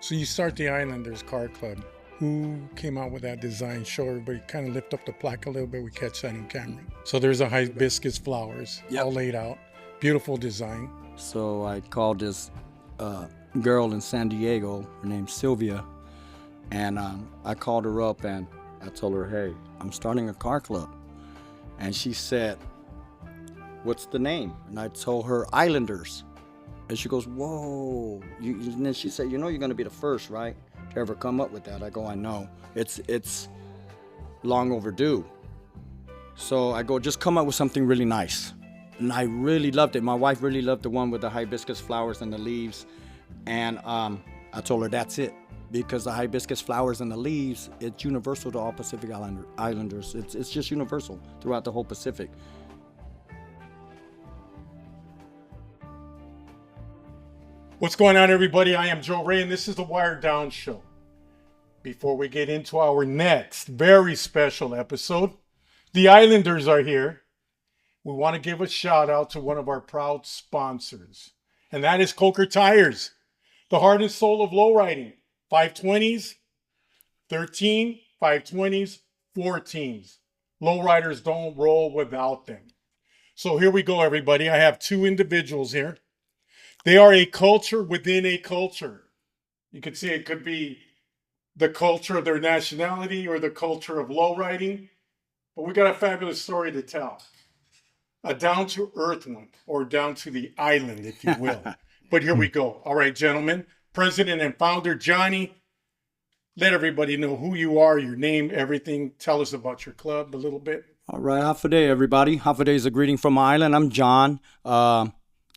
So you start the Islanders Car Club. Who came out with that design? Show everybody, kind of lift up the plaque a little bit. We catch that on camera. So there's a hibiscus flowers all laid out. Beautiful design. So I called this girl in San Diego, her name's Sylvia, and I called her up and I told her, hey, I'm starting a car club. And she said, what's the name? And I told her Islanders. And she goes, whoa. And then she said, you know you're gonna be the first, right, to ever come up with that? I go, I know. It's long overdue. So I go, just come up with something really nice. And I really loved it. My wife really loved the one with the hibiscus flowers and the leaves. And I told her that's it. Because the hibiscus flowers and the leaves, it's universal to all Pacific Islanders. It's just universal throughout the whole Pacific. What's going on, everybody? I am Joe Ray, and this is the Wired Down Show. Before we get into our next very special episode, the Islanders are here. We want to give a shout out to one of our proud sponsors, and that is Coker Tires, the heart and soul of lowriding. 520s, 13, 520s, 14s. Lowriders don't roll without them. So here we go, everybody. I have two individuals here. They are a culture within a culture. You could see it could be the culture of their nationality or the culture of lowriding. But we got a fabulous story to tell. A down-to-earth one, or down to the island, if you will. But here we go. All right, gentlemen. President and founder Johnny, let everybody know who you are, your name, everything. Tell us about your club a little bit. All right, half a day, everybody. Half a day is a greeting from my island. I'm John.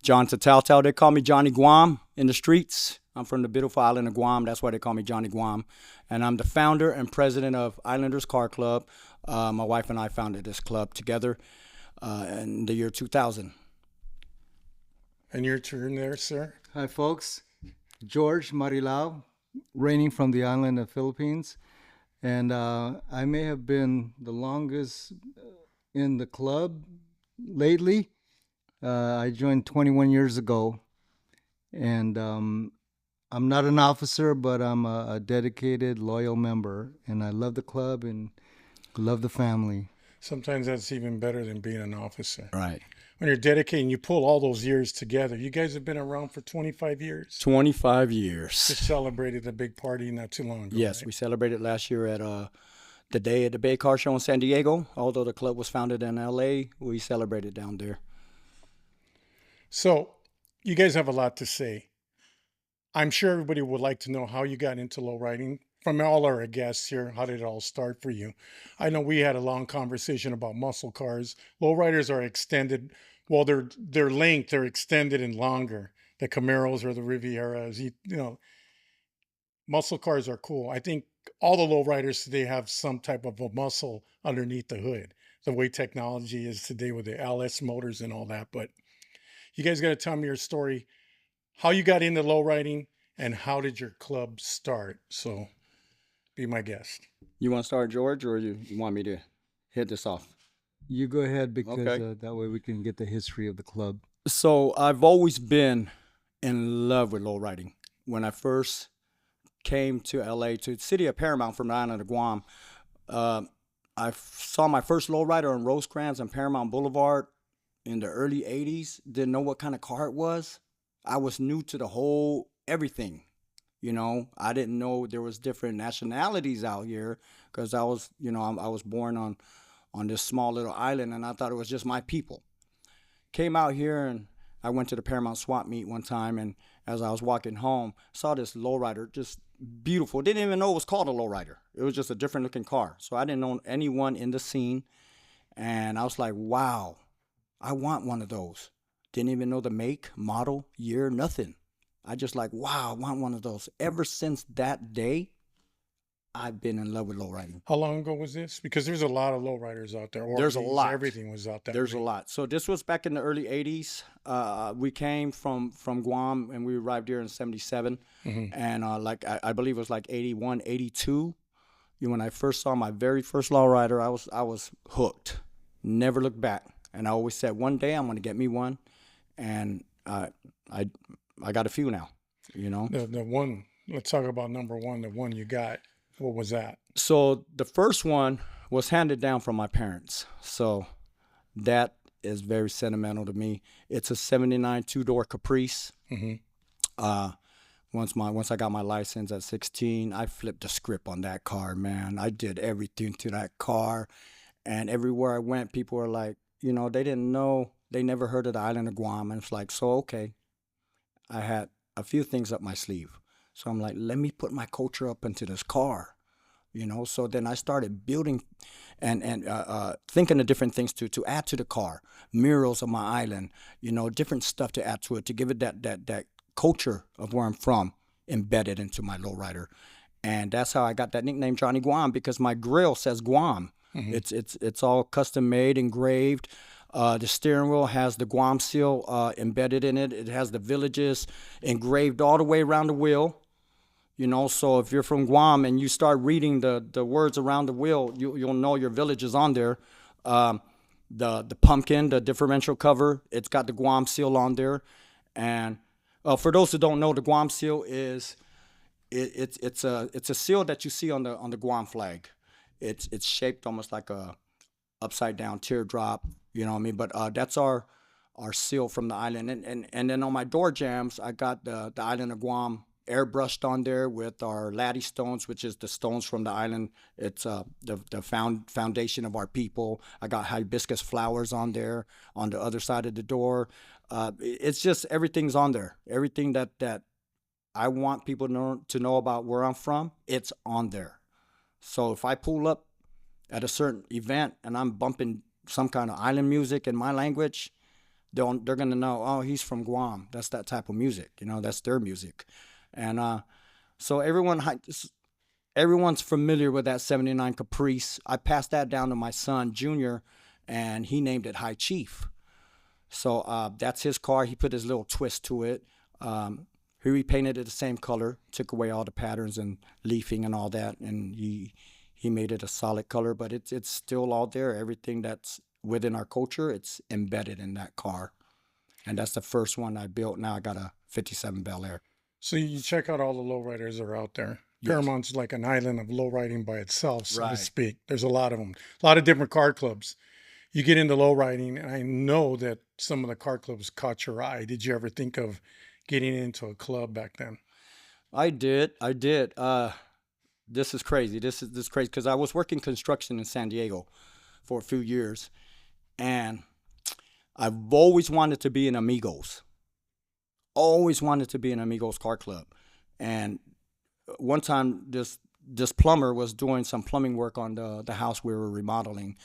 John Tedtaotao. They call me Johnny Guam in the streets. I'm from the beautiful island of Guam. That's why they call me Johnny Guam. And I'm the founder and president of Islanders Car Club. My wife and I founded this club together in the year 2000. And your turn there, sir. Hi, folks. George Marilao, reigning from the island of Philippines. And I may have been the longest in the club lately. I joined 21 years ago. And I'm not an officer, but I'm a dedicated, loyal member. And I love the club and love the family. Sometimes that's even better than being an officer. Right. When you're dedicating, you pull all those years together. You guys have been around for 25 years. 25 years. Just celebrated a big party not too long ago. Yes, right? we celebrated last year at the day at the Bay Car Show in San Diego. Although the club was founded in L.A., we celebrated down there. So you guys have a lot to say. I'm sure everybody would like to know how you got into lowriding. From all our guests here, how did it all start for you? I know we had a long conversation about muscle cars. Lowriders are extended. Well, their length, they're extended and longer. The Camaros or the Rivieras, you know, muscle cars are cool. I think all the lowriders today have some type of a muscle underneath the hood, the way technology is today with the LS motors and all that. But you guys got to tell me your story, how you got into lowriding, and how did your club start? So be my guest. You want to start, George, or you want me to hit this off? You go ahead because Okay. that way we can get the history of the club. So I've always been in love with lowriding. When I first came to LA, to the city of Paramount from the island of Guam, I saw my first lowrider on Rosecrans and Paramount Boulevard in the early 80s. Didn't know what kind of car it was. I was new to the whole everything. You know, I didn't know there was different nationalities out here because I was, I was born on this small little island, and I thought it was just my people. Came out here, and I went to the Paramount swap meet one time, and as I was walking home, saw this lowrider, just beautiful. Didn't even know it was called a lowrider. It was just a different looking car. So I didn't know anyone in the scene, and I was like, wow, I want one of those. Didn't even know the make, model, year, nothing. I just like, wow, I want one of those. Ever since that day, I've been in love with lowriding. How long ago was this? Because there's a lot of lowriders out there. There's a lot. Everything was out there. There's a lot. So this was back in the early 80s. We came from Guam, and we arrived here in 77. Mm-hmm. And I believe it was like 81, 82. When I first saw my very first lowrider, I was hooked. Never looked back. And I always said, one day I'm going to get me one. And I got a few now, The one Let's talk about number one, the one you got. What was that? So the first one was handed down from my parents. So that is very sentimental to me. It's a 79 two-door Caprice. Mm-hmm. Once I got my license at 16, I flipped the script on that car, man. I did everything to that car. And everywhere I went, people were like, they didn't know, they never heard of the island of Guam. And it's like, so, okay. I had a few things up my sleeve. So I'm like, let me put my culture up into this car. So then I started building and thinking of different things to add to the car, murals of my island, different stuff to add to it, to give it that culture of where I'm from embedded into my lowrider. And that's how I got that nickname Johnny Guam, because my grill says Guam. Mm-hmm. It's all custom made, engraved. The steering wheel has the Guam seal embedded in it. It has the villages engraved all the way around the wheel. So if you're from Guam and you start reading the words around the wheel, you'll know your village is on there. The pumpkin, the differential cover, it's got the Guam seal on there. And for those who don't know, the Guam seal is it's a seal that you see on the Guam flag. It's shaped almost like a upside down teardrop. You know what I mean? But that's our seal from the island. And then on my door jambs, I got the island of Guam airbrushed on there with our laddie stones, which is the stones from the island. It's the foundation of our people. I got hibiscus flowers on there on the other side of the door. It's just everything's on there. Everything that I want people to know about where I'm from, it's on there. So if I pull up at a certain event and I'm bumping some kind of island music in my language, they're going to know, oh, he's from Guam. That's that type of music. That's their music. And so everyone's familiar with that 79 Caprice. I passed that down to my son, Junior, and he named it High Chief. So that's his car. He put his little twist to it. He repainted it the same color, took away all the patterns and leafing and all that, and he made it a solid color, but it's still all there. Everything that's within our culture, it's embedded in that car. And that's the first one I built. Now I got a 57 Bel Air. So you check out all the lowriders that are out there. Yes. Paramount's like an island of lowriding by itself, so Right. to speak. There's a lot of them, a lot of different car clubs. You get into lowriding, and I know that some of the car clubs caught your eye. Did you ever think of getting into a club back then? I did. This is crazy. This is crazy because I was working construction in San Diego for a few years, and I've always wanted to be in Amigos. Always wanted to be in Amigos car club. And one time this plumber was doing some plumbing work on the house we were remodeling,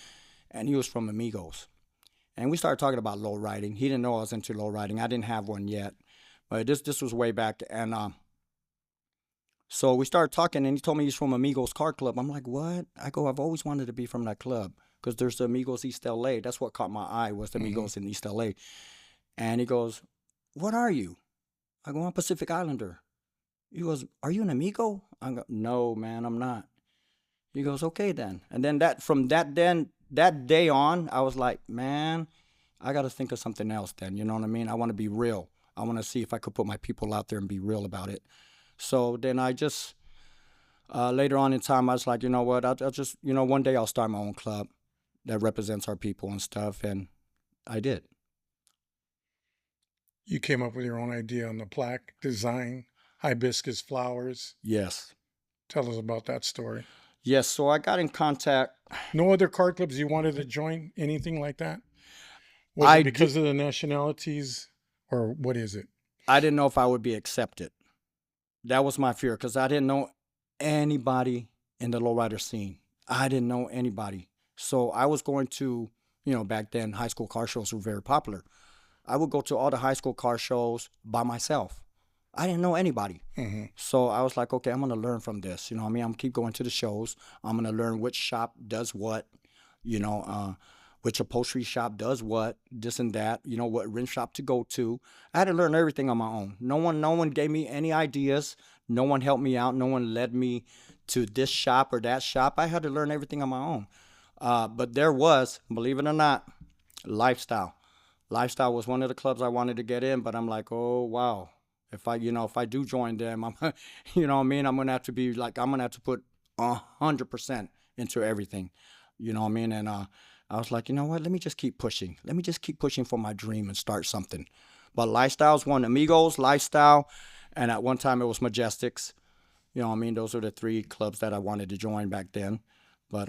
and he was from Amigos. And we started talking about low riding. He didn't know I was into low riding. I didn't have one yet. But this was way back. And so we started talking, and he told me he's from Amigos car club. I'm like, what? I go, I've always wanted to be from that club because there's the Amigos East LA. That's what caught my eye, was the Amigos in East LA. And he goes, what are you? I go, I'm Pacific Islander. He goes, are you an Amigo? I go, no, man, I'm not. He goes, okay then. And then that day on, I was like, man, I got to think of something else then. You know what I mean? I want to be real. I want to see if I could put my people out there and be real about it. So then I just, later on in time, I was like, you know what? I'll just, one day I'll start my own club that represents our people and stuff. And I did. You came up with your own idea on the plaque design, hibiscus flowers. Yes. Tell us about that story. Yes. So I got in contact. No other car clubs you wanted to join? Anything like that? Was it because of the nationalities, or what is it? I didn't know if I would be accepted. That was my fear, because I didn't know anybody in the lowrider scene. I didn't know anybody. So I was going to, back then, high school car shows were very popular. I would go to all the high school car shows by myself. I didn't know anybody. Mm-hmm. So I was like, okay, I'm going to learn from this. I'm going to keep going to the shows. I'm going to learn which shop does what, which upholstery shop does what, this and that, what rim shop to go to. I had to learn everything on my own. No one gave me any ideas. No one helped me out. No one led me to this shop or that shop. I had to learn everything on my own. But there was, believe it or not, Lifestyle. Lifestyle was one of the clubs I wanted to get in, but I'm like, oh, wow. If I do join them, I'm, you know what I mean? I'm gonna have to put 100% into everything. You know what I mean? And I was like, you know what? Let me just keep pushing. Let me just keep pushing for my dream and start something. But Lifestyle's one, Amigos, Lifestyle, and at one time it was Majestics. You know what I mean? Those are the three clubs that I wanted to join back then. But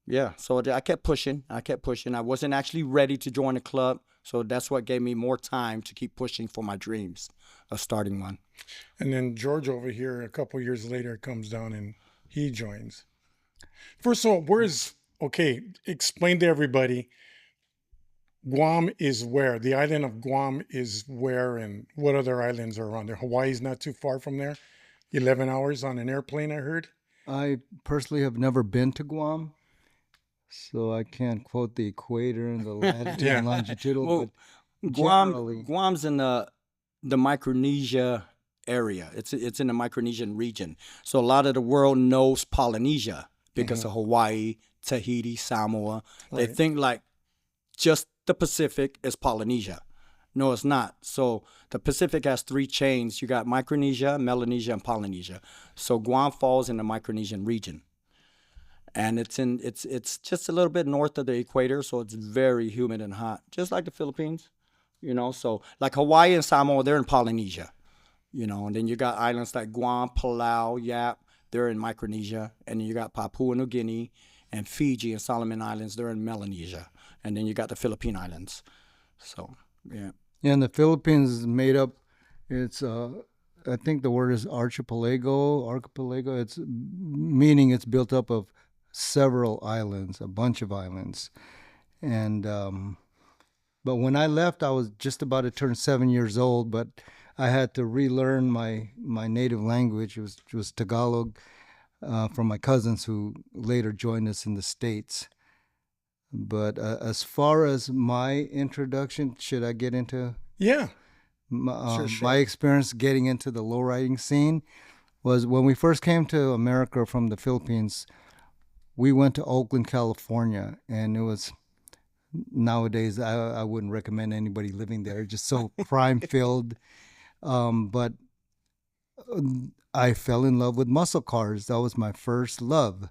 yeah, so I kept pushing. I wasn't actually ready to join a club, so that's what gave me more time to keep pushing for my dreams of starting one. And then George over here, a couple years later, comes down and he joins. First of all, okay, explain to everybody, Guam is where? The island of Guam is where, and what other islands are around there? Hawaii's not too far from there. 11 hours on an airplane, I heard. I personally have never been to Guam, so I can't quote the equator and the latitude Yeah. and longitudinal. Well, but generally, Guam's in the Micronesia area. It's in the Micronesian region. So a lot of the world knows Polynesia because of Hawaii, Tahiti, Samoa. They Right. think like just the Pacific is Polynesia. No, it's not. So the Pacific has three chains. You got Micronesia, Melanesia, and Polynesia. So Guam falls in the Micronesian region. And it's just a little bit north of the equator, so it's very humid and hot, just like the Philippines, you know. So like Hawaii and Samoa, they're in Polynesia, you know. And then you got islands like Guam, Palau, Yap, they're in Micronesia, and then you got Papua New Guinea and Fiji and Solomon Islands, they're in Melanesia, and then you got the Philippine Islands. So yeah. and the Philippines is made up. It's I think the word is archipelago. It's meaning it's built up of several islands, a bunch of islands, and but when I left, I was just about to turn 7 years old, but I had to relearn my native language. It was Tagalog from my cousins who later joined us in the States. But as far as my introduction, should I get into Yeah. my, Sure. my experience getting into the lowriding scene? Was when we first came to America from the Philippines, we went to Oakland, California, and it was nowadays I wouldn't recommend anybody living there. Just so crime filled. But I fell in love with muscle cars. That was my first love.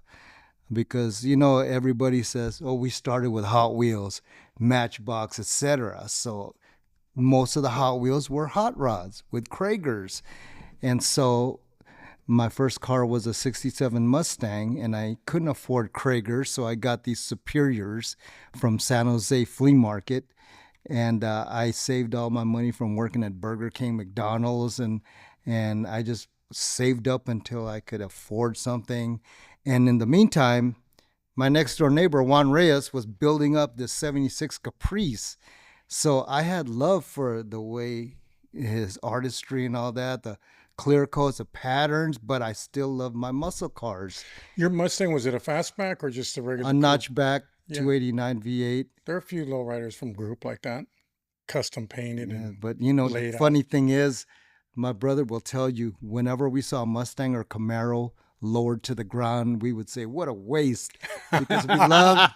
Because everybody says, "Oh, we started with Hot Wheels, Matchbox, etc." So most of the Hot Wheels were hot rods with Kragers, and so my first car was a '67 Mustang, and I couldn't afford Kragers, so I got these Superiors from San Jose Flea Market, and I saved all my money from working at Burger King, McDonald's, and I just saved up until I could afford something. And in the meantime, my next door neighbor, Juan Reyes, was building up this 76 Caprice. So I had love for the way his artistry and all that, the clear coats, the patterns, but I still love my muscle cars. Your Mustang, was it a fastback or just a regular? A notchback Yeah. 289 V8. There are a few lowriders from Group like that, custom painted. Yeah, And but laid the out. funny thing is, my brother will tell you, whenever we saw a Mustang or Camaro lowered to the ground, we would say, "What a waste," because we loved.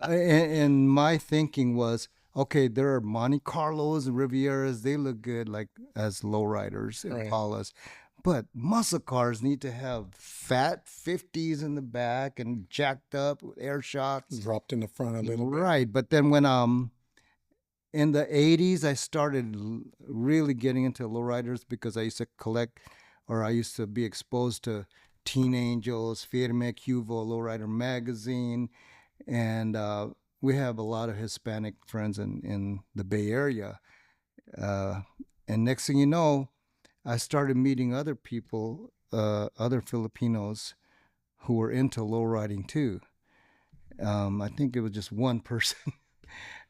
And my thinking was, okay, there are Monte Carlos and Rivieras. They look good, like as lowriders and Right. Impalas. But muscle cars need to have fat 50s in the back and jacked up with air shocks. dropped in the front a little bit. Right. But then when in the 80s, I started really getting into lowriders because I used to collect, or I used to be exposed to Teen Angels, Firme, Cuvo, Lowrider Magazine, and we have a lot of Hispanic friends in the Bay Area. And next thing you know, I started meeting other people, other Filipinos who were into lowriding too. I think it was just one person.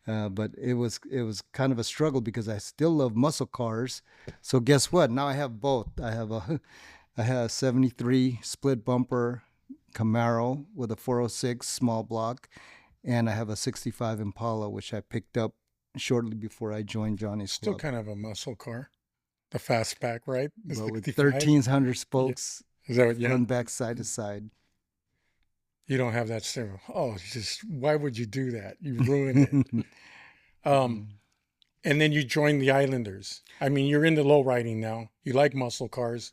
But it was kind of a struggle because I still love muscle cars. So guess what? Now I have both. I have a 73 split bumper Camaro with a 406 small block, and I have a 65 Impala, which I picked up shortly before I joined Johnny's Still Club. kind of a muscle car. The fastback, right? The But with 65? 1,300 spokes, Is that what, yeah? front back side to side. You don't have that stereo. Oh, it's just why would you do that? You ruined it. and then you joined the Islanders. I mean, you're into low riding now. You like muscle cars.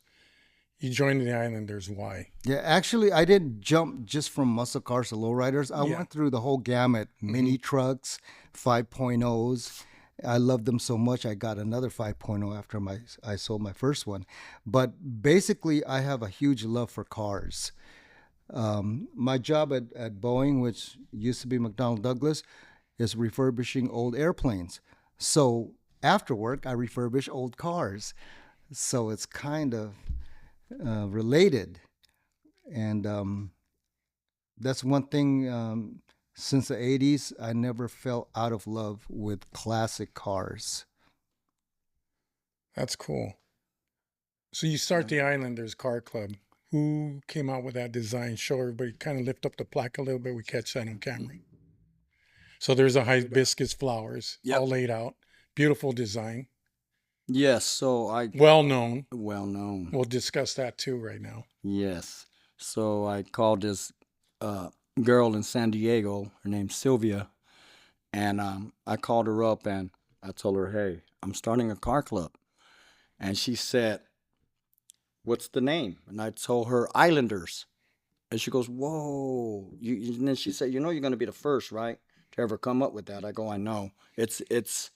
You joined the Islanders. Why? Yeah, actually, I didn't jump just from muscle cars to lowriders. I Yeah. went through the whole gamut: mini trucks, 5.0s. I loved them so much, I got another 5.0 after I sold my first one. But basically, I have a huge love for cars. My job at Boeing, which used to be McDonnell Douglas, is refurbishing old airplanes. So after work, I refurbish old cars. So it's kind of related. And that's one thing, since the 80s, I never fell out of love with classic cars. That's cool. So you start the Islanders Car Club. Who came out with that design? Show everybody, kind of lift up the plaque a little bit. We catch that on camera. So there's a hibiscus flowers Yep. all laid out. Beautiful design. Yes, so Well known. well known. We'll discuss that too right now. Yes. So I called this girl in San Diego. Her name's Sylvia. And I called her up and I told her, hey, I'm starting a car club. And she said, what's the name? And I told her Islanders. And she goes, whoa. And then she said, you know, you're going to be the first, right, to ever come up with that. I go, I know. It's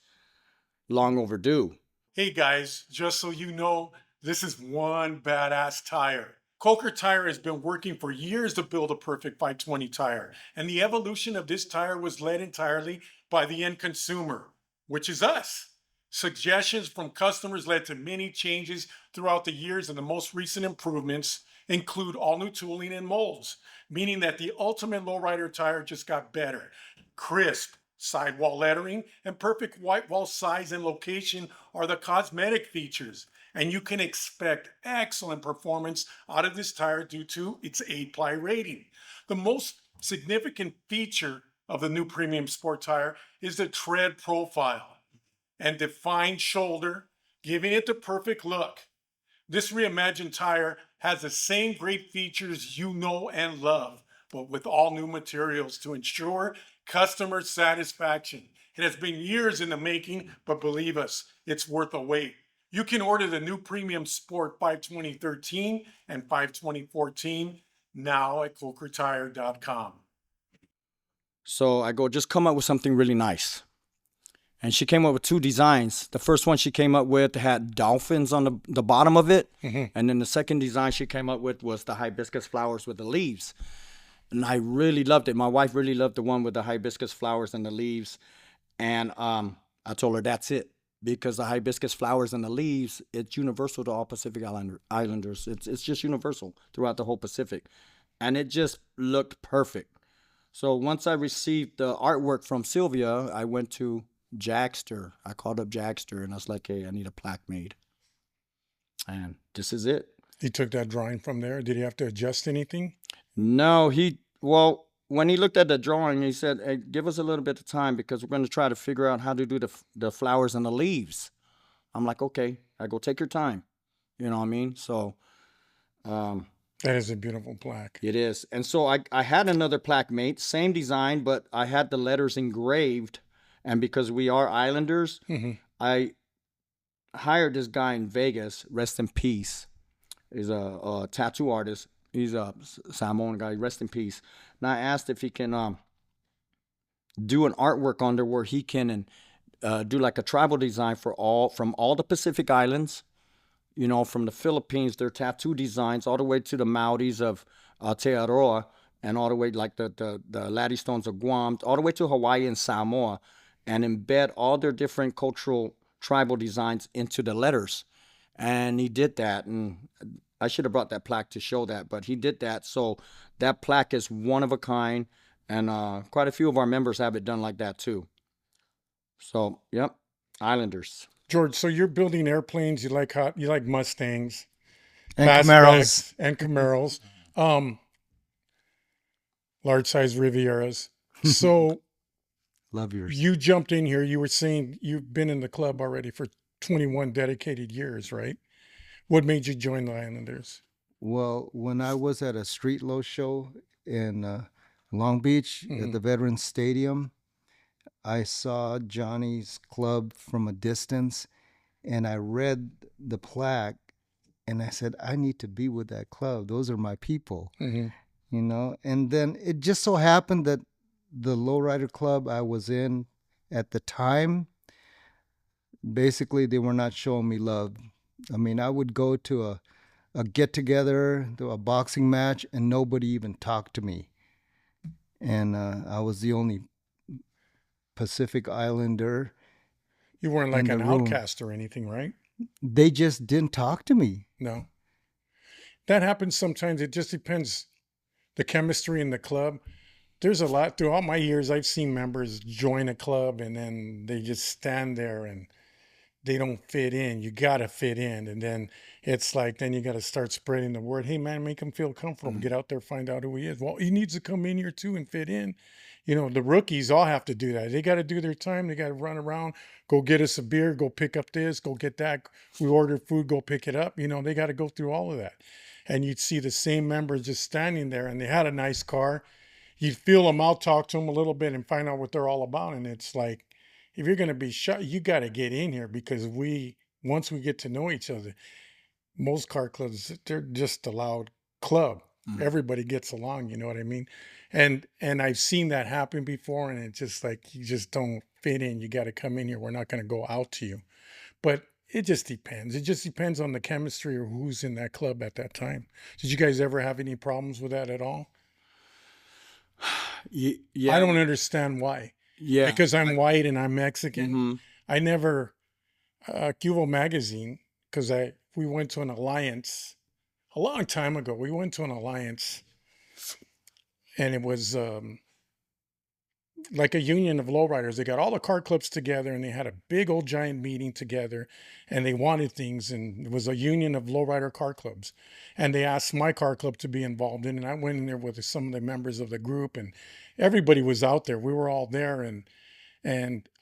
long overdue. Hey guys, just so you know, this is one badass tire. Coker Tire has been working for years to build a perfect 520 tire, and the evolution of this tire was led entirely by the end consumer, which is us. Suggestions from customers led to many changes throughout the years, and the most recent improvements include all new tooling and molds, meaning that the ultimate lowrider tire just got better. Crisp sidewall lettering and perfect white wall size and location are the cosmetic features, and you can expect excellent performance out of this tire due to its 8-ply rating. The most significant feature of the new premium sport tire is the tread profile and defined shoulder, giving it the perfect look. This reimagined tire has the same great features you know and love, but with all new materials to ensure customer satisfaction. It has been years in the making, but believe us, it's worth a wait. You can order the new Premium Sport 52013 and 52014 now at cokertire.com. So I go, just come up with something really nice. And she came up with two designs. The first one she came up with had dolphins on the bottom of it. And then the second design she came up with was the hibiscus flowers with the leaves. And I really loved it. My wife really loved the one with the hibiscus flowers and the leaves. And I told her that's it. Because the hibiscus flowers and the leaves, it's universal to all Pacific Islanders. It's just universal throughout the whole Pacific. And it just looked perfect. So once I received the artwork from Sylvia, I went to Jagster. I called up Jagster and I was like, hey, I need a plaque made. And this is it. He took that drawing from there. Did he have to adjust anything? No, when he looked at the drawing, he said, hey, give us a little bit of time because we're going to try to figure out how to do the flowers and the leaves. I'm like, okay. I go, take your time. You know what I mean? So That is a beautiful plaque. it is. And so I had another plaque made, same design, but I had the letters engraved. And because we are Islanders, I hired this guy in Vegas, rest in peace. He's a tattoo artist. He's a Samoan guy, rest in peace. And I asked if he can do an artwork on there where he can do like a tribal design from all the Pacific Islands, you know, from the Philippines, their tattoo designs, all the way to the Maoris of Aotearoa, and all the way like the Laddistones of Guam, all the way to Hawaii and Samoa, and embed all their different cultural tribal designs into the letters. And he did that, and I should have brought that plaque to show that, but he did that. So that plaque is one of a kind, and quite a few of our members have it done like that too. So, yep, Islanders. George, so you're building airplanes. You like Mustangs And fastbacks, Camaros. and Camaros, large size Rivieras. So Love yours. you jumped in here. You were saying you've been in the club already for 21 dedicated years, right? What made you join the Islanders? Well, when I was at a street low show in Long Beach at the Veterans Stadium, I saw Johnny's club from a distance, and I read the plaque, and I said, I need to be with that club. Those are my people, Mm-hmm. you know. And then it just so happened that the lowrider club I was in at the time, basically, they were not showing me love. I mean, I would go to a get together, to a boxing match, and nobody even talked to me. And I was the only Pacific Islander You weren't in like the an room. outcast or anything, right? They just didn't talk to me. No. That happens sometimes. It just depends the chemistry in the club. There's a lot throughout my years. I've seen members join a club and then they just stand there and they don't fit in. You got to fit in. And then it's like, then you got to start spreading the word. Hey, man, make him feel comfortable. Get out there, find out who he is. Well, he needs to come in here too and fit in. You know, the rookies all have to do that. They got to do their time. They got to run around, go get us a beer, go pick up this, go get that. We ordered food, go pick it up. You know, they got to go through all of that. And you'd see the same members just standing there and they had a nice car. You'd feel them out, talk to them a little bit and find out what they're all about. And it's like, if you're going to be shot, you got to get in here because once we get to know each other, most car clubs, they're just a loud club. Everybody gets along, you know what I mean? And I've seen that happen before, and it's just like you just don't fit in. You got to come in here. We're not going to go out to you. But it just depends. It just depends on the chemistry or who's in that club at that time. Did you guys ever have any problems with that at all? Yeah. I don't understand why. Yeah. Because I'm white and I'm Mexican. Mhm. I never Cubo magazine because we went to an alliance a long time ago. We went to an alliance, and it was like a union of lowriders. They got all the car clubs together, and they had a big old giant meeting together, and they wanted things. And it was a union of lowrider car clubs, and they asked my car club to be involved in. And I went in there with some of the members of the group, and everybody was out there. We were all there, and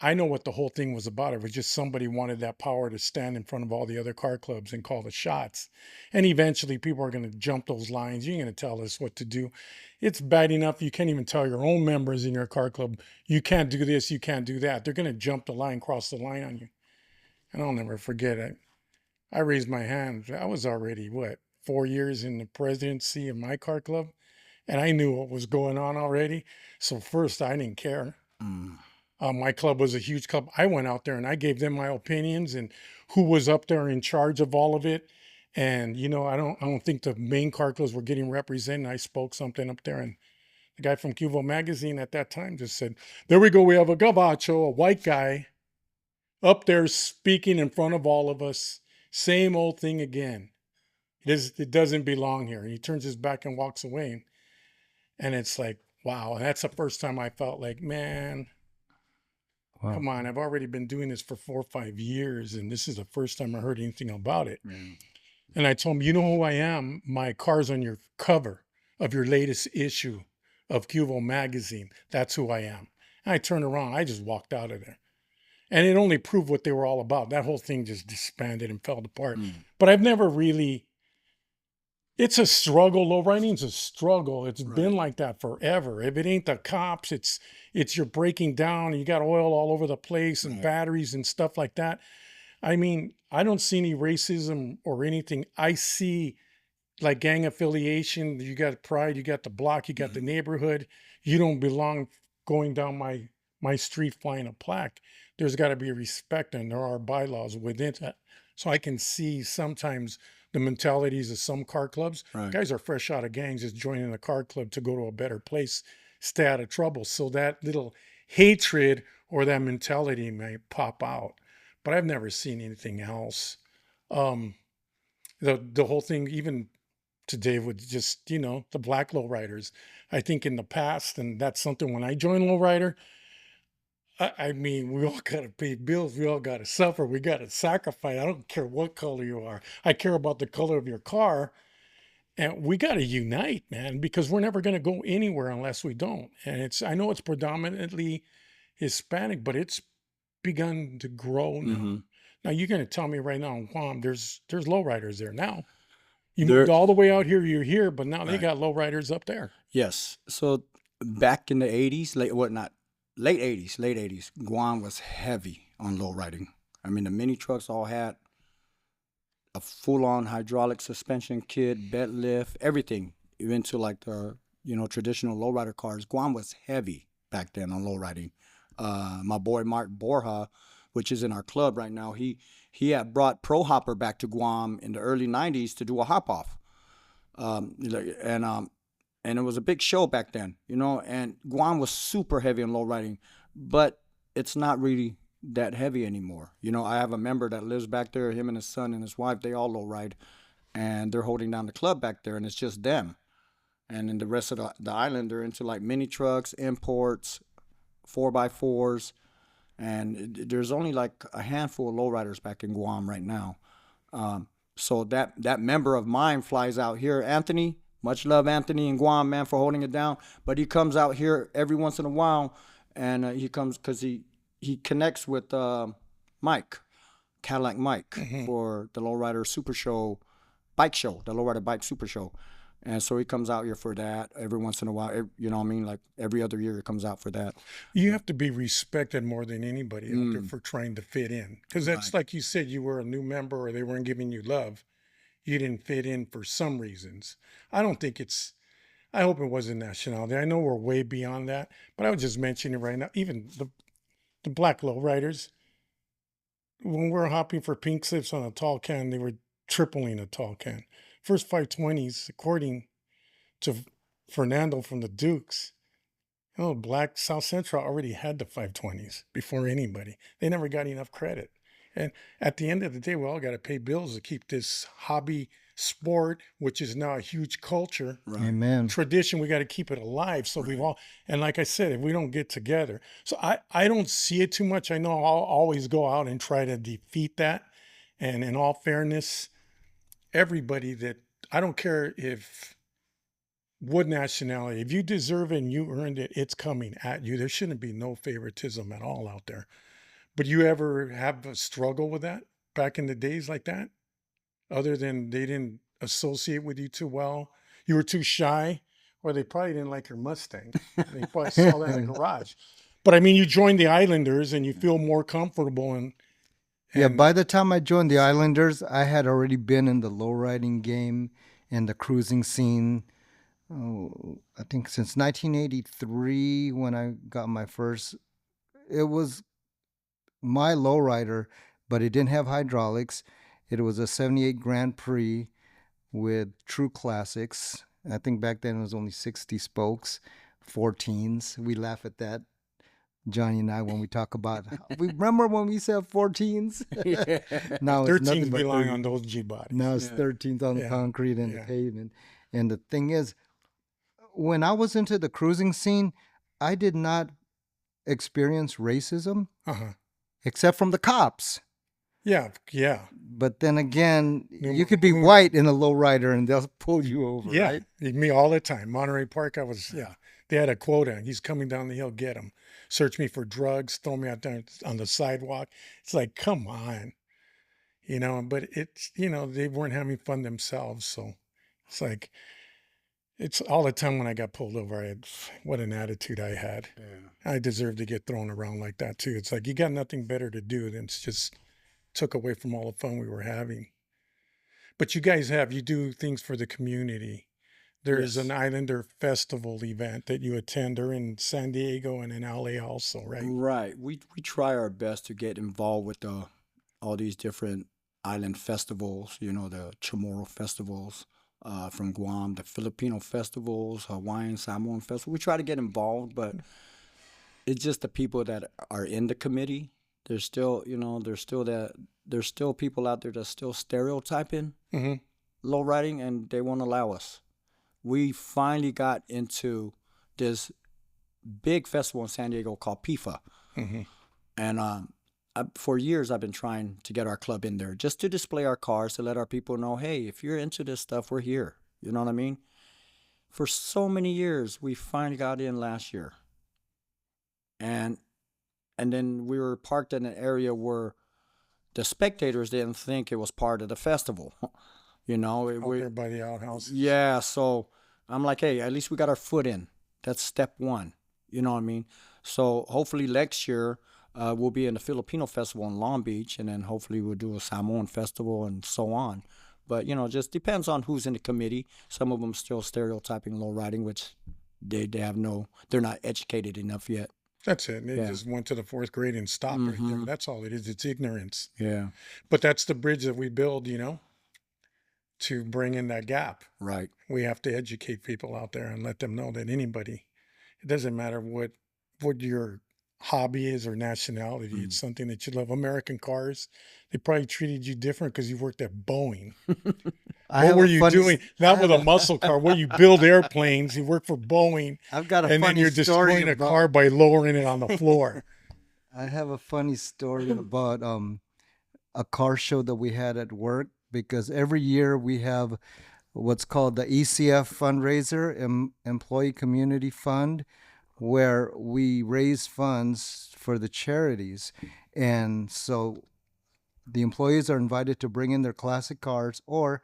I know what the whole thing was about. It was just somebody wanted that power to stand in front of all the other car clubs and call the shots. And eventually people are going to jump those lines. You're going to tell us what to do. It's bad enough you can't even tell your own members in your car club, you can't do this, you can't do that. They're going to jump the line, cross the line on you. And I'll never forget it. I raised my hand. I was already, 4 years in the presidency of my car club. And I knew what was going on already. So first, I didn't care. My club was a huge club. I went out there and I gave them my opinions and who was up there in charge of all of it. And you know, I don't think the main car clubs were getting represented. I spoke something up there, and the guy from Cubo magazine at that time just said, "There we go. We have a gabacho, a white guy, up there speaking in front of all of us. Same old thing again. It doesn't belong here." And he turns his back and walks away. And it's like, wow. And that's the first time I felt like, man. Wow. Come on, I've already been doing this for 4 or 5 years, and this is the first time I heard anything about it. And I told him, you know who I am? My car's on your cover of your latest issue of Cubo magazine. That's who I am. And I turned around, I just walked out of there. And it only proved what they were all about. That whole thing just disbanded and fell apart. But I've never really, it's a struggle. Lowriding's a struggle. It's been like that forever. If it ain't the cops, it's you're breaking down and you got oil all over the place and batteries and stuff like that. I mean, I don't see any racism or anything. I see like gang affiliation. You got pride, you got the block, you got the neighborhood. You don't belong going down my street flying a plaque. There's got to be respect, and there are bylaws within that. So I can see sometimes the mentalities of some car clubs. Guys are fresh out of gangs, just joining a car club to go to a better place, stay out of trouble. So that little hatred or that mentality may pop out. But I've never seen anything else. The whole thing, even today, with just, the black lowriders. I think in the past, and that's something when I joined Lowrider, I mean, we all got to pay bills. We all got to suffer. We got to sacrifice. I don't care what color you are. I care about the color of your car. And we got to unite, man, because we're never going to go anywhere unless we don't. And I know it's predominantly Hispanic, but it's begun to grow now. Now, you're going to tell me right now in Guam, there's lowriders there now. You moved all the way out here, you're here, but now they got lowriders up there. Yes. So back in the 80s, late 80s, Guam was heavy on low riding. I mean, the mini trucks all had a full-on hydraulic suspension kit, bed lift, everything, even to like the, traditional lowrider cars. Guam was heavy back then on low riding. My boy Mark Borja, which is in our club right now, he had brought Pro Hopper back to Guam in the early 90s to do a hop-off. And it was a big show back then, and Guam was super heavy on low riding, but it's not really that heavy anymore. I have a member that lives back there, him and his son and his wife, they all low ride, and they're holding down the club back there, and it's just them. And then the rest of the island, they're into like mini trucks, imports, 4x4s, and there's only like a handful of lowriders back in Guam right now. So that member of mine flies out here, Anthony. Much love, Anthony, in Guam, man, for holding it down. But he comes out here every once in a while, and he comes because he connects with Mike, Cadillac Mike, for the Lowrider Super Show, bike show, the Lowrider Bike Super Show. And so he comes out here for that every once in a while. You know what I mean? Like every other year he comes out for that. You have to be respected more than anybody out there for trying to fit in. Because that's like you said, you were a new member or they weren't giving you love. You didn't fit in for some reasons. I hope it wasn't nationality. I know we're way beyond that, but I was just mentioning it right now. Even the black lowriders, when we were hopping for pink slips on a tall can, they were tripling a tall can. First 520s, according to Fernando from the Dukes, Black South Central already had the 520s before anybody. They never got enough credit. And at the end of the day, we all got to pay bills to keep this hobby sport, which is now a huge culture, Amen. tradition. We got to keep it alive. So we've all, and like I said, if we don't get together, so I don't see it too much. I know I'll always go out and try to defeat that. And in all fairness, everybody I don't care what nationality, if you deserve it and you earned it, it's coming at you. There shouldn't be no favoritism at all out there. But you ever have a struggle with that back in the days like that? Other than they didn't associate with you too well? You were too shy? Or they probably didn't like your Mustang. They probably saw that in the garage. But I mean, you joined the Islanders and you feel more comfortable. And yeah, by the time I joined the Islanders, I had already been in the lowriding game and the cruising scene. I think since 1983 when I got my first, it was my lowrider, but it didn't have hydraulics. It was a 78 Grand Prix with true classics. I think back then it was only 60 spokes, 14s. We laugh at that, Johnny and I, when we talk about, we remember when we said 14s? Now it's 13s belong on those G bodies. Now it's 13s on the concrete and the pavement. And the thing is, when I was into the cruising scene, I did not experience racism. Except from the cops. Yeah. But then again, you could be white in a lowrider and they'll pull you over, right? Me all the time. Monterey Park, they had a quota. He's coming down the hill, get him. Search me for drugs, throw me out there on the sidewalk. It's like, come on. But it's, they weren't having fun themselves. So it's like, it's all the time when I got pulled over, what an attitude I had. Yeah. I deserved to get thrown around like that too. It's like, you got nothing better to do than just took away from all the fun we were having. But you guys you do things for the community. There is an Islander Festival event that you attend. They're in San Diego and in LA also, right? Right. We try our best to get involved with all these different island festivals, the Chamorro festivals. From Guam, the Filipino festivals, Hawaiian, Samoan festival. We try to get involved, but it's just the people that are in the committee. There's still, there's still people out there that's still stereotyping low riding, and they won't allow us. We finally got into this big festival in San Diego called PIFA. And for years, I've been trying to get our club in there just to display our cars, to let our people know, hey, if you're into this stuff, we're here. You know what I mean? For so many years, we finally got in last year. And then we were parked in an area where the spectators didn't think it was part of the festival. Out there by the outhouses. Yeah, so I'm like, hey, at least we got our foot in. That's step one. You know what I mean? So hopefully next year we'll be in the Filipino festival in Long Beach, and then hopefully we'll do a Samoan festival and so on. But just depends on who's in the committee. Some of them still stereotyping low riding, which they're not educated enough yet. That's it. They Yeah. just went to the fourth grade and stopped right there. That's all it is. It's ignorance. Yeah, But that's the bridge that we build, to bring in that gap. right. We have to educate people out there and let them know that anybody, it doesn't matter what your hobby is or nationality, it's something that you love. American cars, they probably treated you different because you worked at Boeing. I What have were a you funny- doing? Not with a muscle car, where you build airplanes, you work for Boeing, I've got a and then funny you're story destroying a about- car by lowering it on the floor. I have a funny story about a car show that we had at work, because every year we have what's called the ECF fundraiser, Employee Community Fund, where we raise funds for the charities. And so the employees are invited to bring in their classic cars or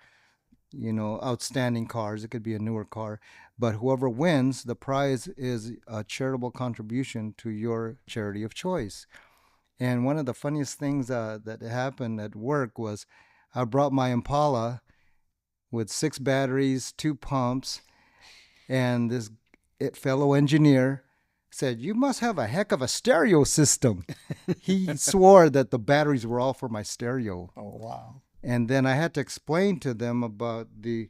outstanding cars. It could be a newer car, but whoever wins, the prize is a charitable contribution to your charity of choice. And one of the funniest things that happened at work was I brought my Impala with 6 batteries, 2 pumps, and this fellow engineer said, "You must have a heck of a stereo system." He swore that the batteries were all for my stereo. Oh, wow. And then I had to explain to them about the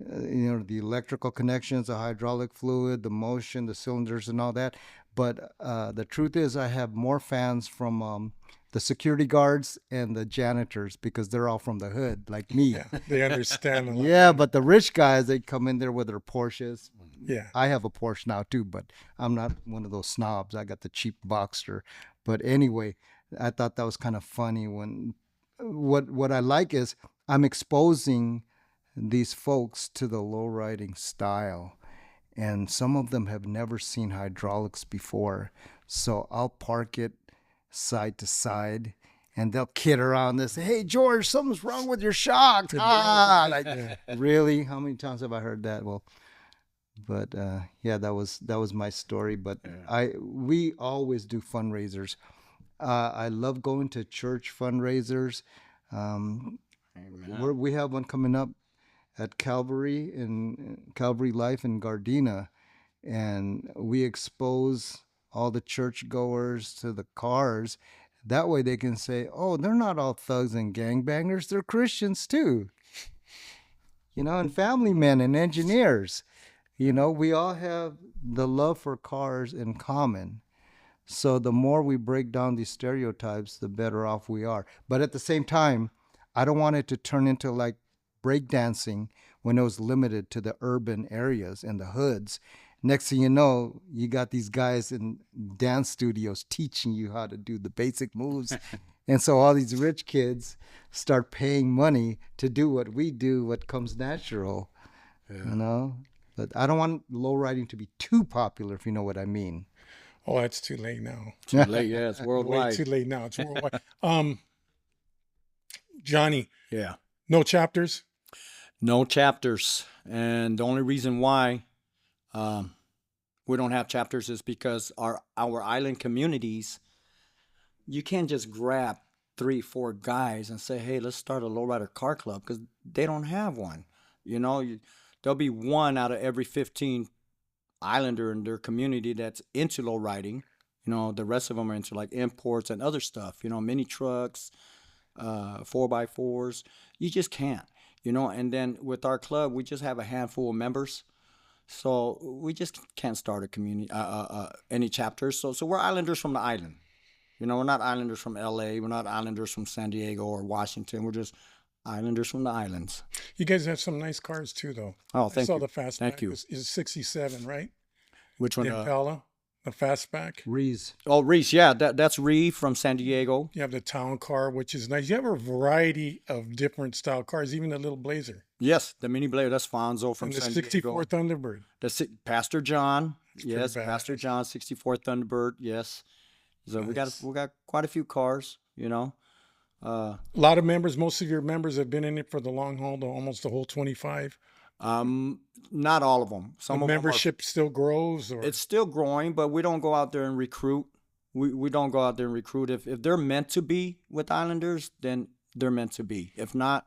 electrical connections, the hydraulic fluid, the motion, the cylinders, and all that. But the truth is, I have more fans from the security guards and the janitors, because they're all from the hood, like me. Yeah, they understand. A lot. Yeah, but the rich guys, they come in there with their Porsches. Yeah. I have a Porsche now too, but I'm not one of those snobs. I got the cheap Boxster. But anyway, I thought that was kind of funny. When what I like is I'm exposing these folks to the low riding style, and some of them have never seen hydraulics before. So I'll park it side to side, and they'll kid around this. Hey, George, something's wrong with your shocks. Really? How many times have I heard that? Well, but yeah, that was my story. But we always do fundraisers. I love going to church fundraisers. We have one coming up at Calvary Life in Gardena, and we expose all the churchgoers to the cars. That way they can say, "Oh, they're not all thugs and gangbangers. They're Christians too." And family men and engineers. We all have the love for cars in common. So the more we break down these stereotypes, the better off we are. But at the same time, I don't want it to turn into like breakdancing when it was limited to the urban areas and the hoods. Next thing you know, you got these guys in dance studios teaching you how to do the basic moves. And so all these rich kids start paying money to do what we do, what comes natural, But I don't want low riding to be too popular, if you know what I mean. Oh, it's too late now. Too late, yeah, it's Way worldwide. too late now. It's worldwide. Johnny, Yeah. no chapters? No chapters. And the only reason why we don't have chapters is because our island communities, you can't just grab 3-4 guys and say, "Hey, let's start a lowrider car club," because they don't have one. There'll be one out of every 15 islander in their community that's into low riding. The rest of them are into like imports and other stuff, mini trucks, 4x4s. You just can't, and then with our club, we just have a handful of members. So we just can't start a community, any chapters. So we're islanders from the island. We're not islanders from LA. We're not islanders from San Diego or Washington. We're just islanders from the islands. You guys have some nice cars too, though. Oh, thank I saw you. the fastback. Thank you. Is 67, right? Which one? The Impala, the fastback. Reese. Oh, Reese. Yeah, that's Ree from San Diego. You have the town car, which is nice. You have a variety of different style cars, even the little Blazer. Yes, the mini Blazer. That's Fonzo from And the San 64 Diego. Thunderbird. Pastor John. Yes, pretty badass. Pastor John, 64 Thunderbird. Yes. So we got quite a few cars. A lot of members, most of your members have been in it for the long haul, almost the whole 25. Not all of them. The Some of them are. membership still grows, or It's still growing, but we don't go out there and recruit. We don't go out there and recruit. If they're meant to be with Islanders, then they're meant to be. If not,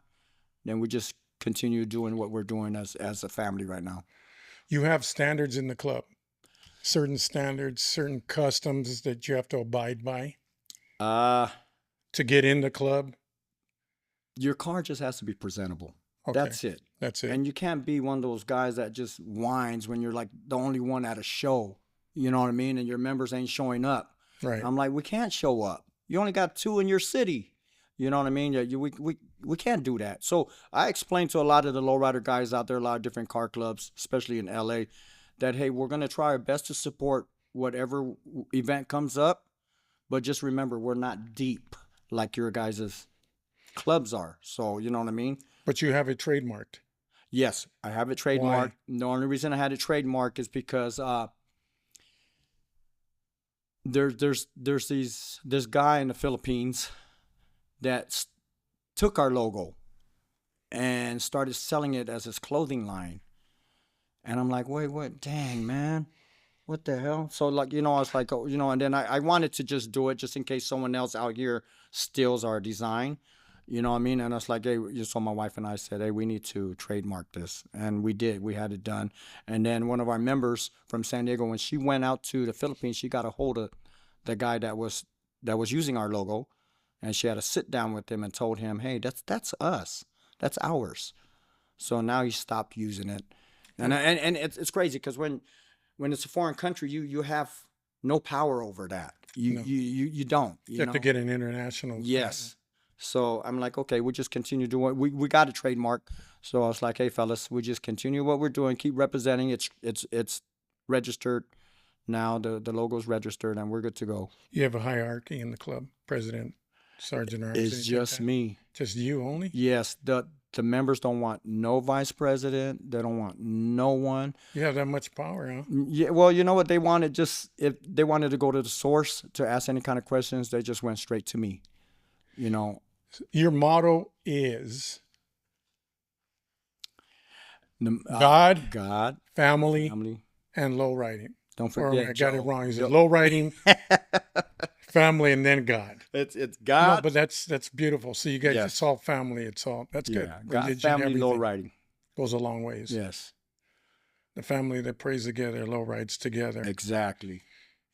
then we just continue doing what we're doing as a family right now. you have standards in the club, certain standards, certain customs that you have to abide by Uh, to get in the club. your car just has to be presentable. Okay. That's it. That's it. And you can't be one of those guys that just whines when you're like the only one at a show. You know what I mean? And your members ain't showing up. Right. I'm like, we can't show up. You only got 2 in your city. You know what I mean? We can't do that. So I explained to a lot of the lowrider guys out there, a lot of different car clubs, especially in LA, that, hey, we're going to try our best to support whatever event comes up. But just remember, we're not deep like your guys' clubs are. So, you know what I mean? But you have it trademarked. Yes, I have it trademarked. The only reason I had it trademarked is because there's this guy in the Philippines that took our logo and started selling it as his clothing line. And I'm like, wait, what? Dang, man. What the hell? So, like, I was like, oh, and then I wanted to just do it just in case someone else out here steals our design. You know what I mean? And I was like, hey, so my wife and I said, hey, we need to trademark this. And we did. We had it done. And then one of our members from San Diego, when she went out to the Philippines, she got a hold of the guy that was using our logo. And she had a sit down with him and told him, hey, that's us. That's ours. So now he stopped using it. And it's crazy because when it's a foreign country, you have no power over that. You don't. You have to get an international. Yes. So I'm like, okay, we just continue doing. We got a trademark. So I was like, hey fellas, we just continue what we're doing, keep representing. It's registered now. The logo's registered, and we're good to go. You have a hierarchy in the club, president, sergeant, or It's just me. Just you only? Yes. The members don't want no vice president. They don't want no one. You have that much power, huh? Yeah. Well, you know what they wanted? Just if they wanted to go to the source to ask any kind of questions, they just went straight to me. Your motto is God, family, and lowriding. Don't forget. I got it wrong. Is it lowriding, family, and then God? It's God. No, but that's beautiful. So you guys, it's all family. That's good. Yeah, God, family, lowriding goes a long ways. Yes. The family that prays together, low rides together. Exactly.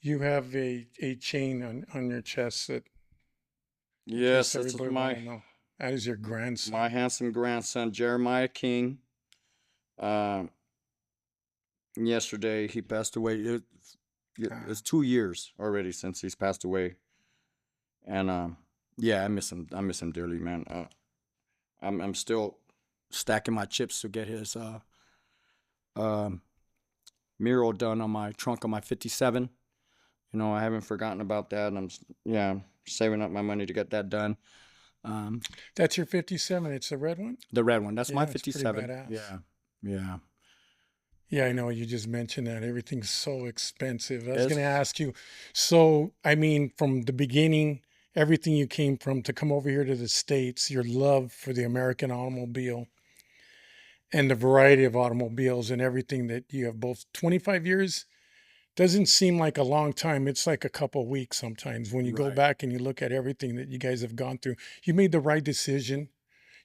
You have a chain on your chest that. Yes, that's that is your grandson. My handsome grandson, Jeremiah King. Yesterday he passed away. It's 2 years already since he's passed away. And I miss him. I miss him dearly, man. I'm still stacking my chips to get his mural done on my trunk of my 57. I haven't forgotten about that. And I'm saving up my money to get that done. That's your 57. It's the red one? The red one. That's my 57. Yeah. Yeah, I know. You just mentioned that. Everything's so expensive. I was going to ask you. So, I mean, from the beginning, everything you came from to come over here to the States, your love for the American automobile and the variety of automobiles and everything that you have, both 25 years doesn't seem like a long time. It's like a couple of weeks sometimes when you go back and you look at everything that you guys have gone through. You made the right decision.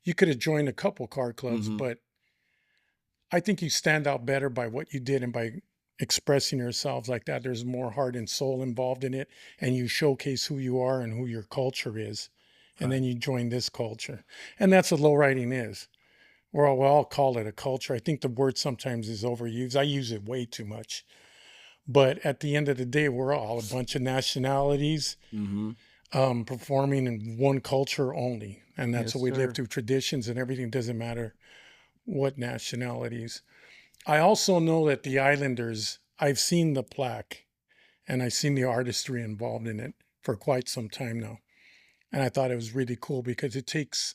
You could have joined a couple car clubs, but I think you stand out better by what you did and by expressing yourselves like that. There's more heart and soul involved in it, and you showcase who you are and who your culture is. And then you join this culture. And that's what lowriding is. We'll all call it a culture. I think the word sometimes is overused. I use it way too much. But at the end of the day, we're all a bunch of nationalities performing in one culture only. And that's what we live through, traditions and everything. Doesn't matter what nationalities. I also know that the Islanders, I've seen the plaque and I've seen the artistry involved in it for quite some time now. And I thought it was really cool because it takes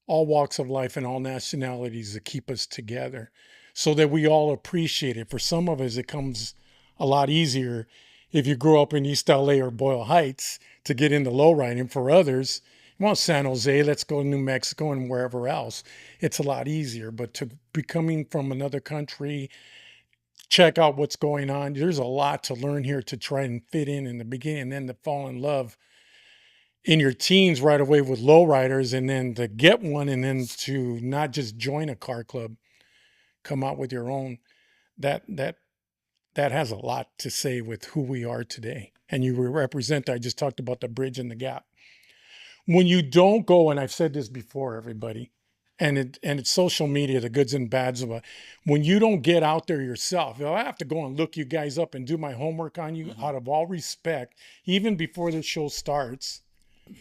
all walks of life and all nationalities to keep us together so that we all appreciate it. For some of us, it comes a lot easier if you grew up in East LA or Boyle Heights to get into lowriding. For others, well, San Jose, let's go to New Mexico and wherever else. It's a lot easier. But to be coming from another country, check out what's going on. There's a lot to learn here to try and fit in the beginning, and then to fall in love in your teens right away with lowriders, and then to get one, and then to not just join a car club, come out with your own. That has a lot to say with who we are today. And you represent, I just talked about the bridge and the gap. When you don't go, and I've said this before, everybody, and it's social media, the goods and bads of it. When you don't get out there yourself, I have to go and look you guys up and do my homework on you out of all respect, even before the show starts.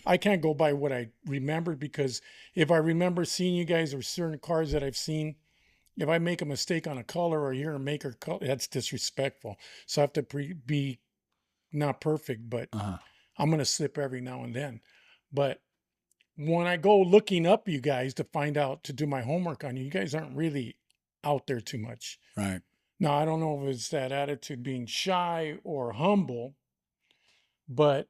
I can't go by what I remembered, because if I remember seeing you guys or certain cars that I've seen, if I make a mistake on a color or hear a maker color, that's disrespectful. So I have to be not perfect, but I'm going to slip every now and then. But when I go looking up you guys to find out, to do my homework on you, you guys aren't really out there too much. Right. Now, I don't know if it's that attitude being shy or humble, but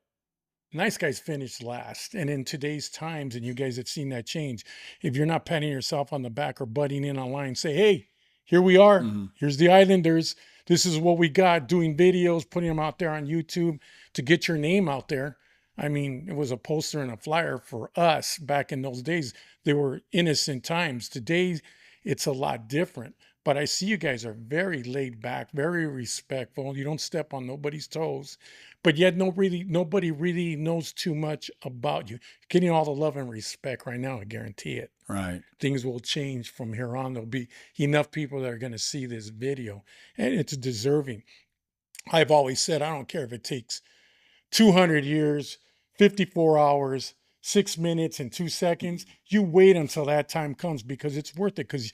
nice guys finish last. And in today's times, and you guys have seen that change, if you're not patting yourself on the back or butting in online, say, hey, here we are. Here's the Islanders. This is what we got, doing videos, putting them out there on YouTube to get your name out there. I mean, it was a poster and a flyer for us back in those days. They were innocent times. Today, it's a lot different. But I see you guys are very laid back, very respectful. You don't step on nobody's toes. But yet nobody really knows too much about you. You're getting all the love and respect right now, I guarantee it. Right. Things will change from here on. There'll be enough people that are going to see this video, and it's deserving. I've always said, I don't care if it takes 200 years, 54 hours, 6 minutes, and 2 seconds. You wait until that time comes, because it's worth it. Because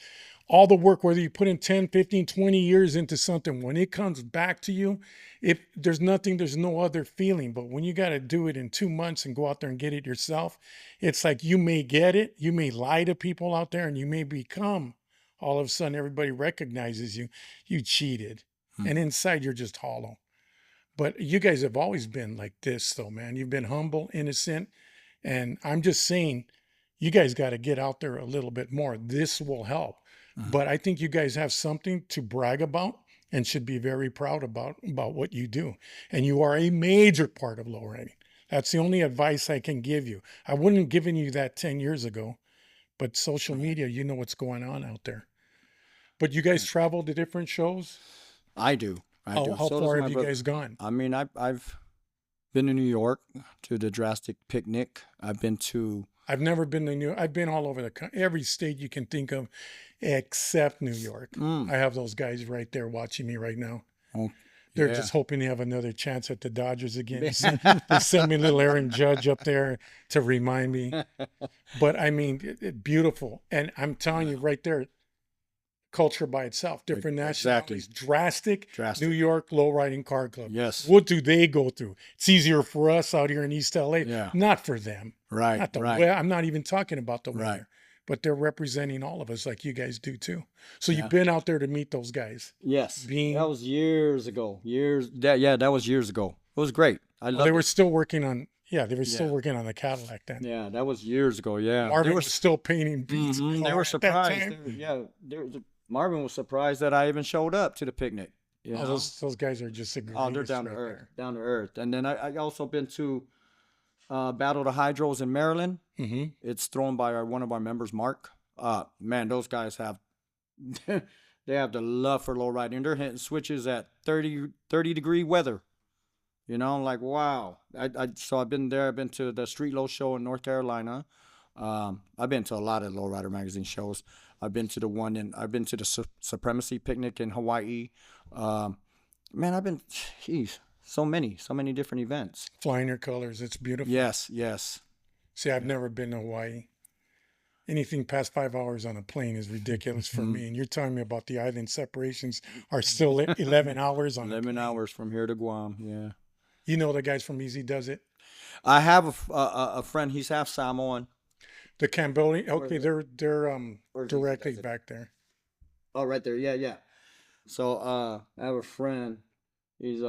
all the work, whether you put in 10, 15, 20 years into something, when it comes back to you, if there's no other feeling. But when you got to do it in 2 months and go out there and get it yourself, it's like you may get it, you may lie to people out there, and you may become, all of a sudden, everybody recognizes you. You cheated. And inside, you're just hollow. But you guys have always been like this, though, man. You've been humble, innocent. And I'm just saying, you guys got to get out there a little bit more. This will help. But I think you guys have something to brag about and should be very proud about what you do. And you are a major part of lowriding. That's the only advice I can give you. I wouldn't have given you that 10 years ago, but social media, you know what's going on out there. But you guys travel to different shows? I do. How So far does have my you brother. guys gone? I mean, I've been to New York to the Drastic Picnic. I've been to. I've never been to New York. I've been all over the country, every state you can think of, except New York. I have those guys right there watching me right now. Oh, They're yeah. just hoping to have another chance at the Dodgers again. They sent me a little Aaron Judge up there to remind me. But I mean, beautiful. And I'm telling you right there, culture by itself, different nationalities, drastic. New York Lowriding Car Club. Yes. What do they go through? It's easier for us out here in East LA, Yeah. not for them. Right. Not the Right. weather. I'm not even talking about the Right. weather, but they're representing all of us like you guys do too. So you've been out there to meet those guys. Yes. Being- That was years ago. That was years ago. It was great. I loved They were it. still working on. Yeah, they were still working on the Cadillac then. Yeah, that was years ago. Yeah. Marvin They were was still painting Beats. Mhm, they car were at that surprised. time. Marvin was surprised that I even showed up to the picnic. You Oh, know? those guys are just the Oh, they're greatest down to right earth, there. down to earth. And then I also been to Battle of the Hydros in Maryland. Mhm. It's thrown by one of our members, Mark. Man, those guys have they have the love for low riding. They're hitting switches at 30-degree weather. You know, like wow. So I've been there. I've been to the Street Low show in North Carolina. I've been to a lot of Lowrider magazine shows. I've been to the Supremacy Picnic in Hawaii. Man, I've been, so many different events. Flying your colors. It's beautiful. Yes, yes. See, I've never been to Hawaii. Anything past 5 hours on a plane is ridiculous for me. And you're telling me about the island separations are still 11 hours on 11 hours from here to Guam. Yeah. You know the guys from Easy Does It? I have a friend. He's half Samoan. The Cambodian. Okay, they're Where's directly Easy Does It? back there. Oh, right there. Yeah, yeah. So I have a friend. He's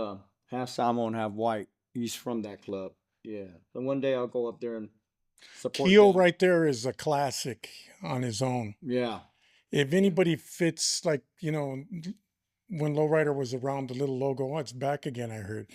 half Samoan, half white. He's from that club. Yeah. So one day I'll go up there and support Keo them. right there is a classic on his own. Yeah. If anybody fits, like, when Lowrider was around, the little logo, oh, it's back again, I heard.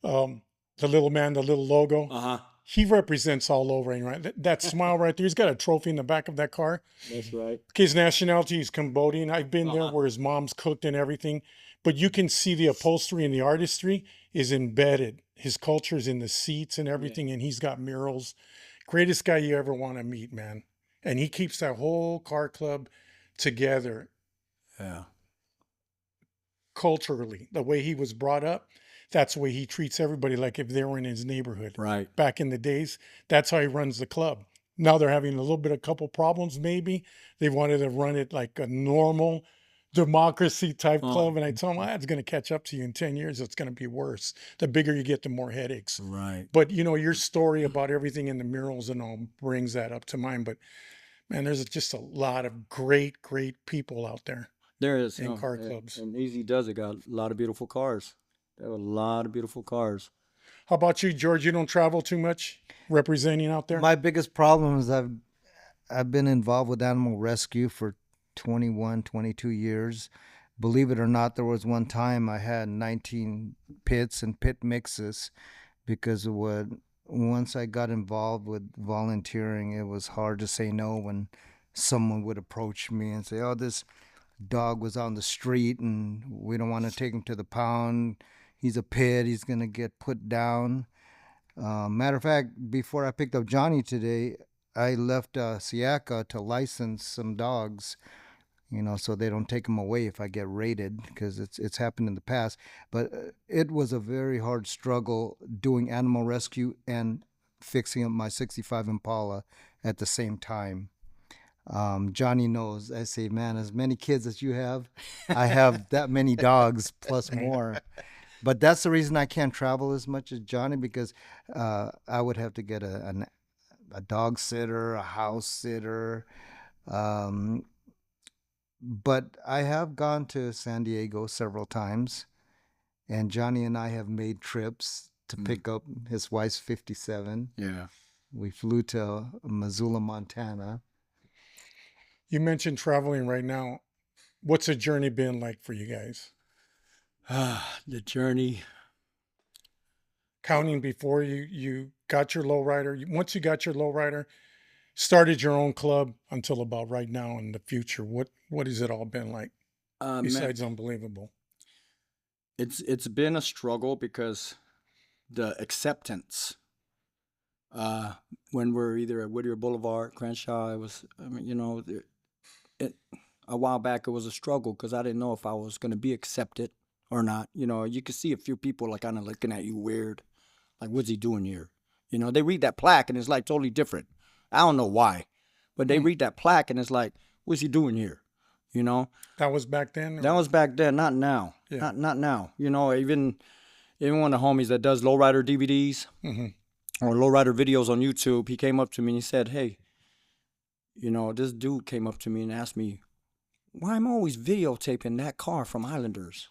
Um, the little man, the little logo. Uh-huh. He represents all Lowriding, right? That smile right there. He's got a trophy in the back of that car. That's right. His nationality is Cambodian. I've been there Uh-huh. where his mom's cooked and everything. But you can see the upholstery and the artistry is embedded. His culture is in the seats and everything, and he's got murals. Greatest guy you ever want to meet, man. And he keeps that whole car club together Yeah. culturally. The way he was brought up, that's the way he treats everybody, like if they were in his neighborhood. Right. Back in the days, that's how he runs the club. Now they're having a little bit, a couple problems maybe. They wanted to run it like a normal democracy type club. And I told him, well, that's going to catch up to you in 10 years. It's going to be worse. The bigger you get, the more headaches. Right. But, your story about everything in the murals and all brings that up to mind. But, man, there's just a lot of great, great people out there. There is. In car clubs. And Easy does it. Got a lot of beautiful cars. There are a lot of beautiful cars. How about you, George? You don't travel too much representing out there? My biggest problem is I've been involved with animal rescue for 21, 22 years. Believe it or not, there was one time I had 19 pits and pit mixes because once I got involved with volunteering, it was hard to say no when someone would approach me and say, "Oh, this dog was on the street and we don't want to take him to the pound. He's a pit. He's going to get put down." Matter of fact, before I picked up Johnny today, I left Siaka to license some dogs, so they don't take them away if I get raided, because it's happened in the past. But it was a very hard struggle doing animal rescue and fixing up my 65 Impala at the same time. Johnny knows. I say, man, as many kids as you have, I have that many dogs plus more. But that's the reason I can't travel as much as Johnny, because I would have to get a dog sitter, a house sitter. But I have gone to San Diego several times, and Johnny and I have made trips to pick up his wife's 57. Yeah. We flew to Missoula, Montana. You mentioned traveling right now. What's the journey been like for you guys? The journey. Counting before you got your lowrider. Once you got your lowrider, started your own club until about right now in the future. What has it all been like? Besides unbelievable. It's been a struggle because the acceptance. When we're either at Whittier Boulevard, Crenshaw, a while back it was a struggle because I didn't know if I was going to be accepted or not. You could see a few people like kind of looking at you weird, like, what's he doing here? They read that plaque and it's like totally different. I don't know why, but they read that plaque and it's like, what's he doing here? That was back then? That was back then, not now. Yeah. Not now. Even one of the homies that does Lowrider DVDs or Lowrider videos on YouTube, he came up to me and he said, hey, this dude came up to me and asked me why I'm always videotaping that car from Islanders.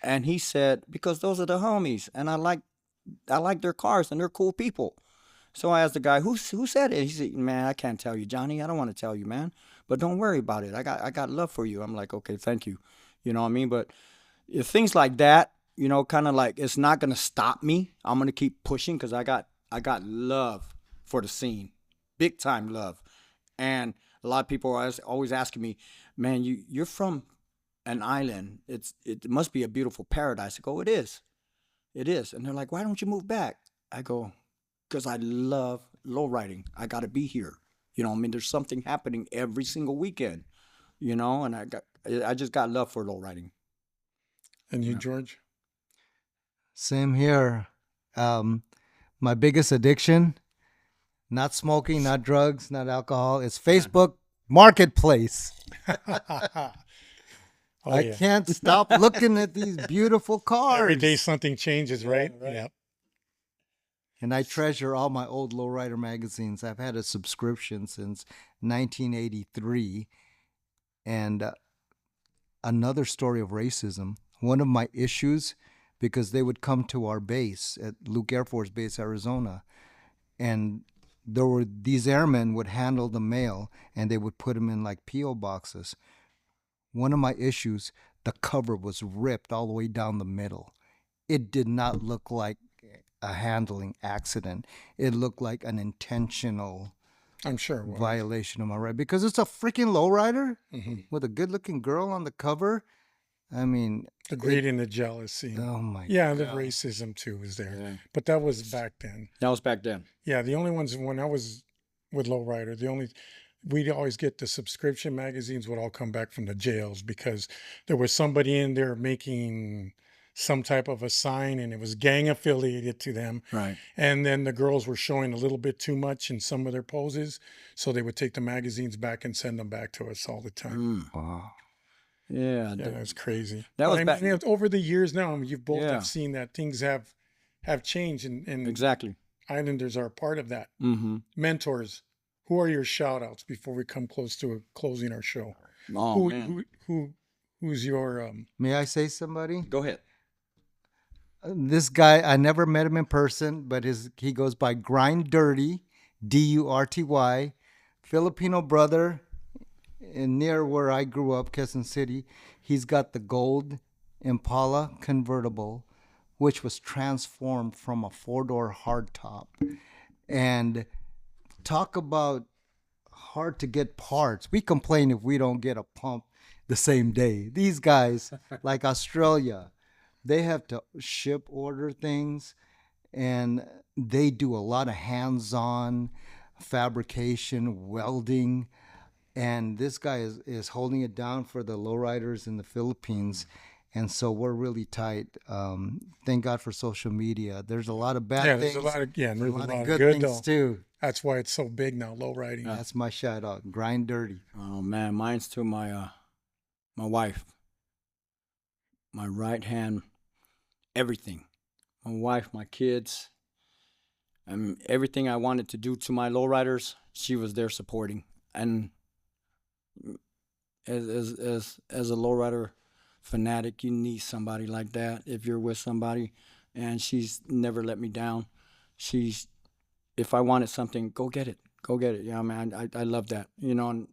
And he said, because those are the homies and I like their cars and they're cool people. So I asked the guy, who said it? He said, man, I can't tell you, Johnny. I don't want to tell you, man. But don't worry about it. I got love for you. I'm like, okay, thank you. You know what I mean? But if things like that, kind of like, it's not going to stop me. I'm going to keep pushing because I got love for the scene. Big time love. And a lot of people are always asking me, man, you're from an island. It must be a beautiful paradise. I go, it is. It is. And they're like, why don't you move back? I go, because I love lowriding. I got to be here. There's something happening every single weekend, and I just got love for lowriding. And you, George? Same here. My biggest addiction, not smoking, not drugs, not alcohol, it's Facebook Marketplace. I can't stop looking at these beautiful cars. Every day something changes, right? Yeah. And I treasure all my old Lowrider magazines. I've had a subscription since 1983. And another story of racism. One of my issues, because they would come to our base at Luke Air Force Base, Arizona, and these airmen would handle the mail, and they would put them in like PO boxes. One of my issues, the cover was ripped all the way down the middle. It did not look like a handling accident. It looked like an intentional I'm sure it was. violation of my right, because it's a freaking lowrider Mm-hmm. with a good-looking girl on the cover. I mean, The greed and the jealousy. oh my Yeah, the God. racism too was there. Yeah. But that was back then. That was back then. Yeah, the only ones when I was with Lowrider, we'd always get the subscription magazines would all come back from the jails because there was somebody in there making some type of a sign and it was gang affiliated to them. Right. And then the girls were showing a little bit too much in some of their poses. So they would take the magazines back and send them back to us all the time. Wow. Yeah. Yeah, that was crazy. That was I back- mean, over the years now, you've both Yeah. have seen that things have changed and Exactly. Islanders are a part of that. Mm-hmm. Mentors, who are your shout outs before we come close to closing our show? Oh, man. Who's your May I say somebody? Go ahead. This guy, I never met him in person, but he goes by Grind Dirty, Durty, Filipino brother, and near where I grew up, Quezon City. He's got the gold Impala convertible, which was transformed from a 4-door hardtop. And talk about hard to get parts. We complain if we don't get a pump the same day. These guys, like Australia, they have to ship order things, and they do a lot of hands-on fabrication, welding, and this guy is holding it down for the lowriders in the Philippines. And so we're really tight. Thank God for social media. There's a lot of bad things. there's a lot of there's a lot of good good things though. too. That's why it's so big now, low riding. That's my shout out. Grind Dirty. Oh man, mine's to my my wife. My right hand, everything. My wife, my kids. Everything I wanted to do to my lowriders, she was there supporting. And as a lowrider fanatic, you need somebody like that if you're with somebody. And she's never let me down. If I wanted something, go get it. Go get it. Yeah, man, I love that. You know, and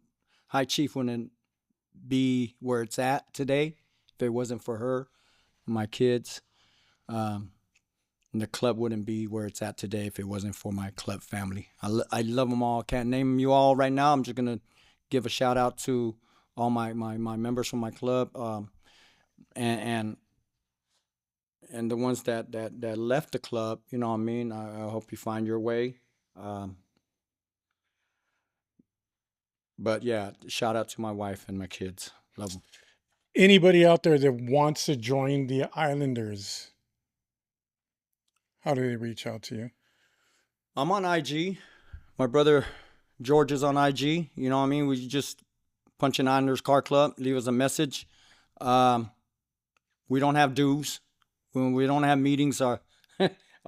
High Chief wouldn't be where it's at today if it wasn't for her, my kids. And the club wouldn't be where it's at today if it wasn't for my club family. I love them all. Can't name you all right now. I'm just going to give a shout out to all my members from my club. And the ones that left the club, you know what I mean? I hope you find your way. But yeah, shout out to my wife and my kids. Love them. Anybody out there that wants to join the Islanders, how do they reach out to you? I'm on IG. My brother George is on IG. You know what I mean? We just punch in Islanders Car Club, leave us a message. We don't have dues. When we don't have meetings, our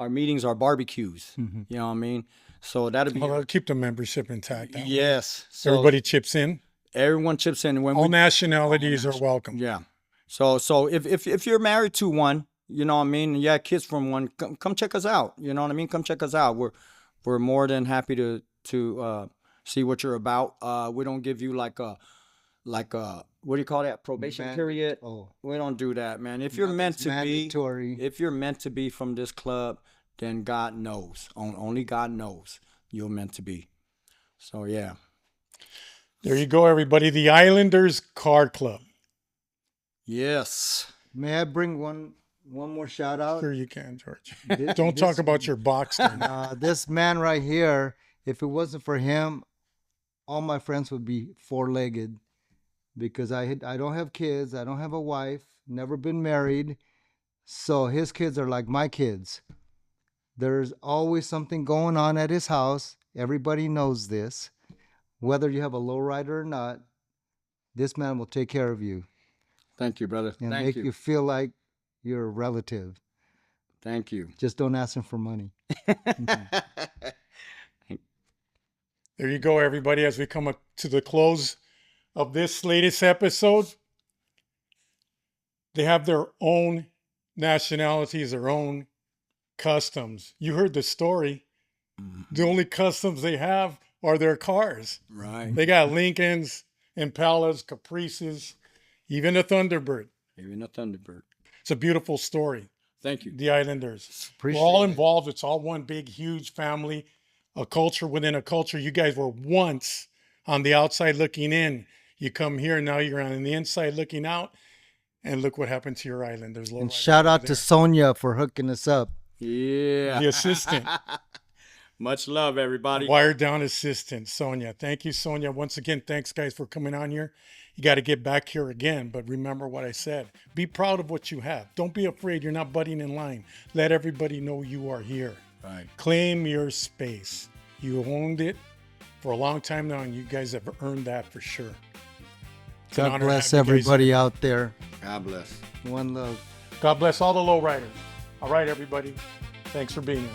meetings are barbecues. Mm-hmm. You know what I mean? So that'll be Well, that'll keep the membership intact. That way. yes. So Everybody chips in. everyone chips in. When All we nationalities are welcome. yeah. So if you're married to one, you know what I mean? Yeah, kids from one, come check us out. You know what I mean? Come check us out. We're more than happy to see what you're about. We don't give you like a what do you call that? Probation period. Oh, We don't do that, man. If you're meant to mandatory. be, if you're meant to be from this club, then God knows. Only God knows you're meant to be. So yeah. There you go, everybody. The Islanders Car Club. Yes. May I bring one more shout out? Sure you can, George. This- Don't talk this- about your box there. This man right here, if it wasn't for him, all my friends would be four-legged, because I don't have kids, I don't have a wife, never been married, so his kids are like my kids. There's always something going on at his house. Everybody knows this. Whether you have a lowrider or not, this man will take care of you Thank you, brother. and Thank make you. you feel like you're a relative. Thank you. Just don't ask him for money. There you go, everybody. As we come up to the close of this latest episode, they have their own nationalities, their own customs. You heard the story. The only customs they have are their cars. Right. They got Lincolns, Impalas, Caprices, even a Thunderbird. Even a Thunderbird. It's a beautiful story. Thank you. The Islanders. Appreciate We're all it. involved. It's all one big, huge family, a culture within a culture. You guys were once on the outside looking in. You come here, now you're on the inside looking out. And look what happened to your island. There's And shout out to Sonia for hooking us up. Yeah. the assistant, Much love, everybody. wired down assistant, Sonia. Thank you, Sonia. Once again, thanks, guys, for coming on here. You got to get back here again, but remember what I said. Be proud of what you have. Don't be afraid. You're not butting in line. Let everybody know you are here. Right. Claim your space. You owned it for a long time now, and you guys have earned that for sure. It's an God honor to bless have you guys everybody out there. God bless. One love. here. God bless all the Lowriders. All right, everybody. Thanks for being here.